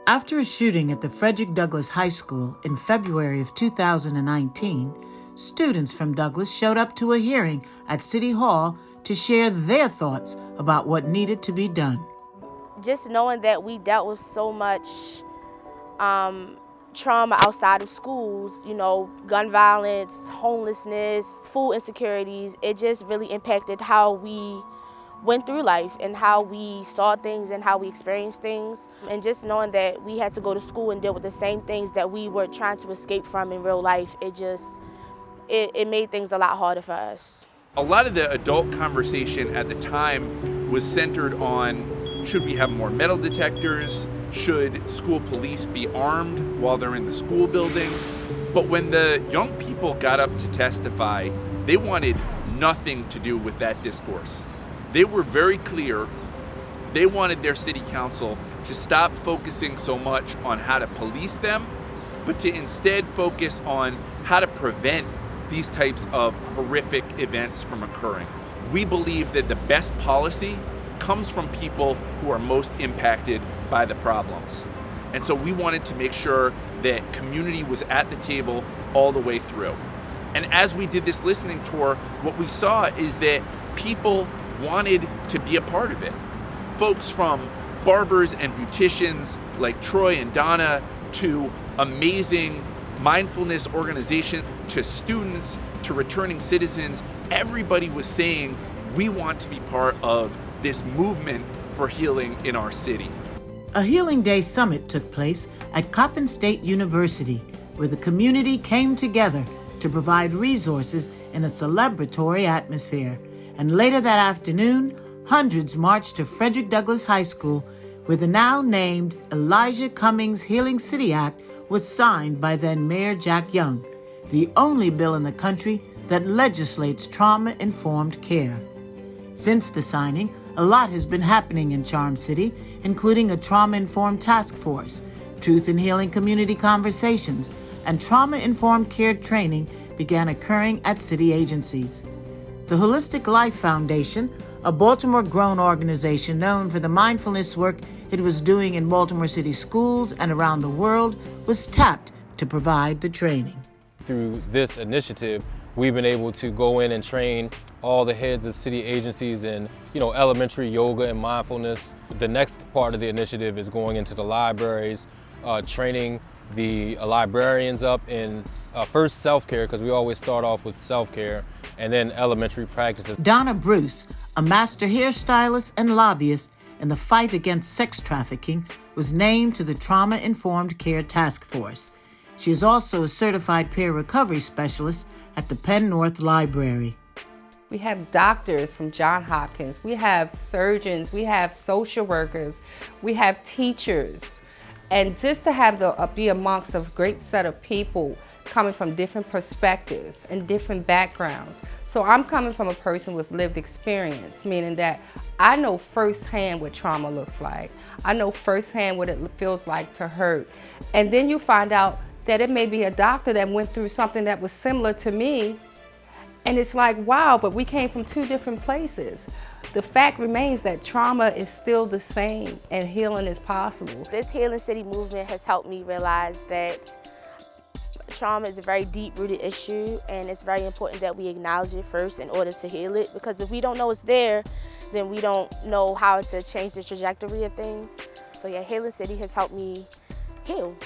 After a shooting at the Frederick Douglass High School in February of 2019, students from Douglass showed up to a hearing at City Hall to share their thoughts about what needed to be done. Just knowing that we dealt with so much trauma outside of schools, gun violence, homelessness, food insecurities, it just really impacted how we went through life and how we saw things and how we experienced things. And just knowing that we had to go to school and deal with the same things that we were trying to escape from in real life, it made things a lot harder for us. A lot of the adult conversation at the time was centered on, should we have more metal detectors? Should school police be armed while they're in the school building? But when the young people got up to testify, they wanted nothing to do with that discourse. They were very clear. They wanted their city council to stop focusing so much on how to police them, but to instead focus on how to prevent these types of horrific events from occurring. We believe that the best policy comes from people who are most impacted by the problems. And so we wanted to make sure that community was at the table all the way through. And as we did this listening tour, what we saw is that people wanted to be a part of it. Folks from barbers and beauticians like Troy and Donna, to amazing mindfulness organizations, to students, to returning citizens, everybody was saying, we want to be part of this movement for healing in our city. A Healing Day Summit took place at Coppin State University, where the community came together to provide resources in a celebratory atmosphere. And later that afternoon, hundreds marched to Frederick Douglass High School, where the now named Elijah Cummings Healing City Act was signed by then Mayor Jack Young, the only bill in the country that legislates trauma-informed care. Since the signing, a lot has been happening in Charm City, including a trauma-informed task force, truth and healing community conversations, and trauma-informed care training began occurring at city agencies. The Holistic Life Foundation, a Baltimore-grown organization known for the mindfulness work it was doing in Baltimore City schools and around the world, was tapped to provide the training. Through this initiative, we've been able to go in and train all the heads of city agencies in, elementary yoga and mindfulness. The next part of the initiative is going into the libraries, training the librarians up in first self-care, because we always start off with self-care, and then elementary practices. Donna Bruce, a master hairstylist and lobbyist in the fight against sex trafficking, was named to the Trauma-Informed Care Task Force. She is also a certified peer recovery specialist at the Penn North Library. We have doctors from Johns Hopkins, we have surgeons, we have social workers, we have teachers. And just to have be amongst a great set of people coming from different perspectives and different backgrounds. So I'm coming from a person with lived experience, meaning that I know firsthand what trauma looks like. I know firsthand what it feels like to hurt. And then you find out that it may be a doctor that went through something that was similar to me. And it's like, wow, but we came from two different places. The fact remains that trauma is still the same and healing is possible. This Healing City movement has helped me realize that trauma is a very deep-rooted issue, and it's very important that we acknowledge it first in order to heal it, because if we don't know it's there, then we don't know how to change the trajectory of things. So yeah, Healing City has helped me heal.